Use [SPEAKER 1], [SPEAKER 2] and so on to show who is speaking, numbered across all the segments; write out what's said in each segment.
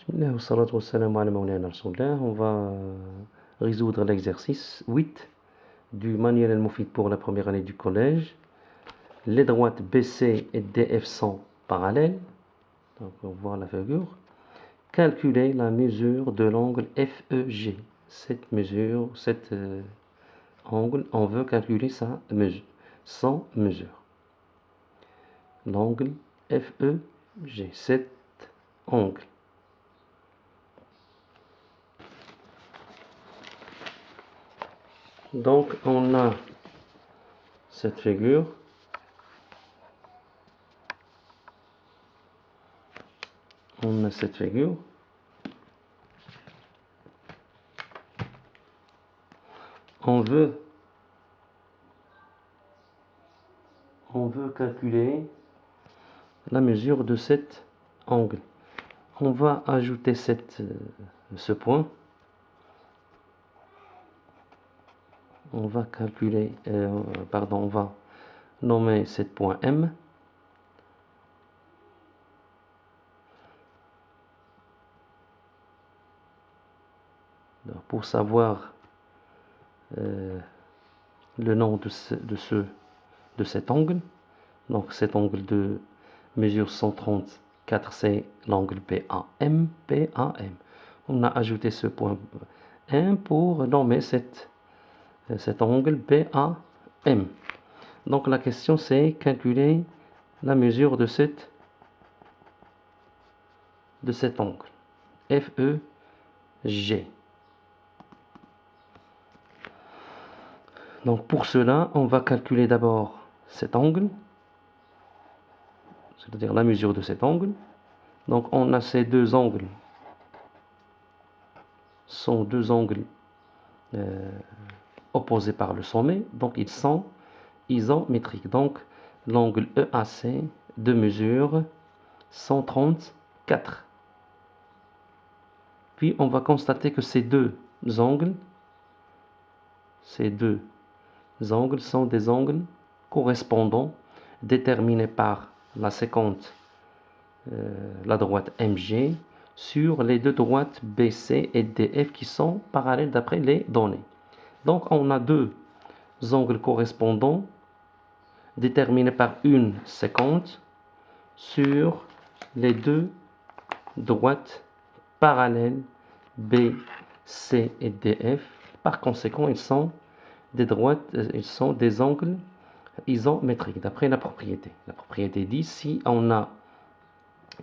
[SPEAKER 1] Bismillah wa salatu wa salam ala mawlana Rasulullah. On va résoudre l'exercice 8 du manuel al-Mufid pour la première année du collège. Les droites BC et DF sont parallèles. Donc on voit la figure. Calculer la mesure de l'angle FEG. Cette mesure, cet angle, on veut calculer sa mesure, sans mesure. L'angle FEG, cet angle. Donc on a cette figure. On a cette figure. On veut calculer la mesure de cet angle. On va ajouter ce point. On va calculer, on va nommer ce point M. Donc, pour savoir le nom de cet angle, donc cet angle de mesure 134, c'est l'angle PAM. On a ajouté ce point M pour nommer cet angle PAM. Donc la question c'est calculer la mesure de cet angle FEG. Donc pour cela, on va calculer d'abord cet angle, c'est-à-dire la mesure de cet angle. Donc on a ces deux angles, sont deux angles opposés par le sommet, donc ils sont isométriques. Donc l'angle EAC de mesure 134. Puis on va constater que ces deux angles sont des angles correspondants déterminés par la séquente, la droite MG, sur les deux droites BC et DF qui sont parallèles d'après les données. Donc on a deux angles correspondants déterminés par une séquente sur les deux droites parallèles B, C et DF. Par conséquent, ils sont des angles isométriques d'après la propriété. La propriété dit si on a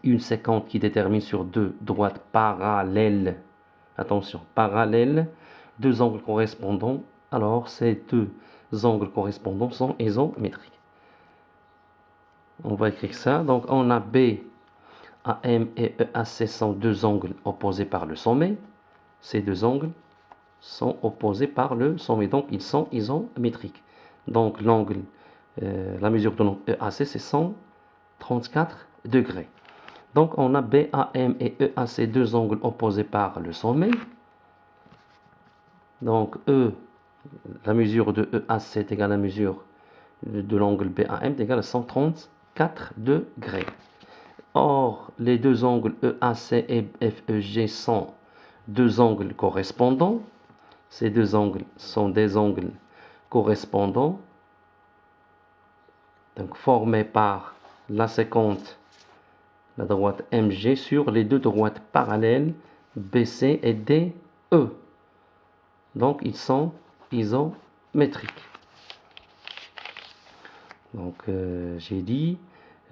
[SPEAKER 1] une séquente qui détermine sur deux droites parallèles, attention, parallèles, deux angles correspondants, alors ces deux angles correspondants sont isométriques. On va écrire ça. Donc on a B, AM et EAC sont deux angles opposés par le sommet. Ces deux angles sont opposés par le sommet, donc ils sont isométriques. Donc l'angle, la mesure de l'angle EAC, c'est 134 degrés. Donc on a BAM et EAC, deux angles opposés par le sommet. Donc la mesure de EAC est égale à la mesure de l'angle BAM est égale à 134 degrés. Or, les deux angles EAC et FEG sont deux angles correspondants. Ces deux angles sont des angles correspondants, donc formés par la séquente, la droite MG, sur les deux droites parallèles BC et DE. Donc ils sont isométriques. Donc j'ai dit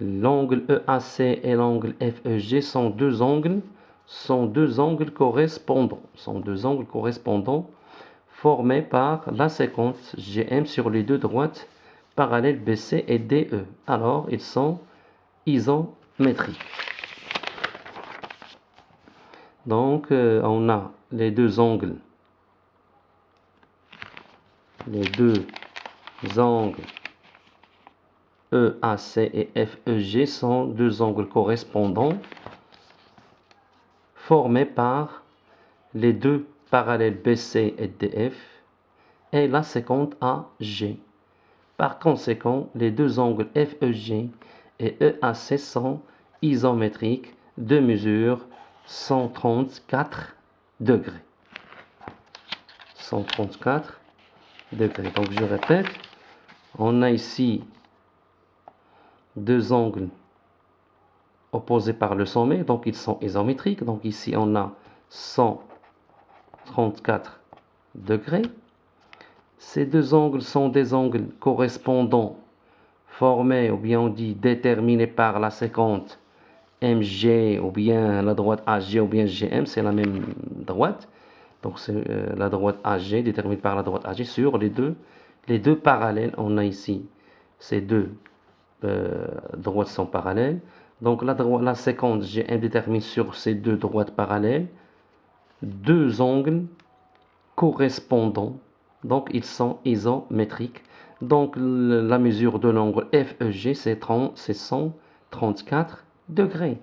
[SPEAKER 1] l'angle EAC et l'angle FEG sont deux angles correspondants, formés par la séquence GM sur les deux droites parallèles BC et DE. Alors ils sont isométriques. Donc on a les deux angles EAC et FEG sont deux angles correspondants formés par les deux parallèles BC et DF et la séquente AG. Par conséquent, les deux angles FEG et EAC sont isométriques de mesure 134 degrés. 134 degrés. Donc je répète, on a ici deux angles opposés par le sommet, donc ils sont isométriques. Donc ici on a 134 degrés. Ces deux angles sont des angles correspondants formés, ou bien on dit déterminés par la séquente MG, ou bien la droite AG, ou bien GM, c'est la même droite. Donc c'est la droite AG déterminée par la droite AG sur les deux parallèles. On a ici ces deux droites sont parallèles. Donc la séquence GM détermine sur ces deux droites parallèles deux angles correspondants. Donc ils sont isométriques. Donc la mesure de l'angle FEG c'est 134 degrés.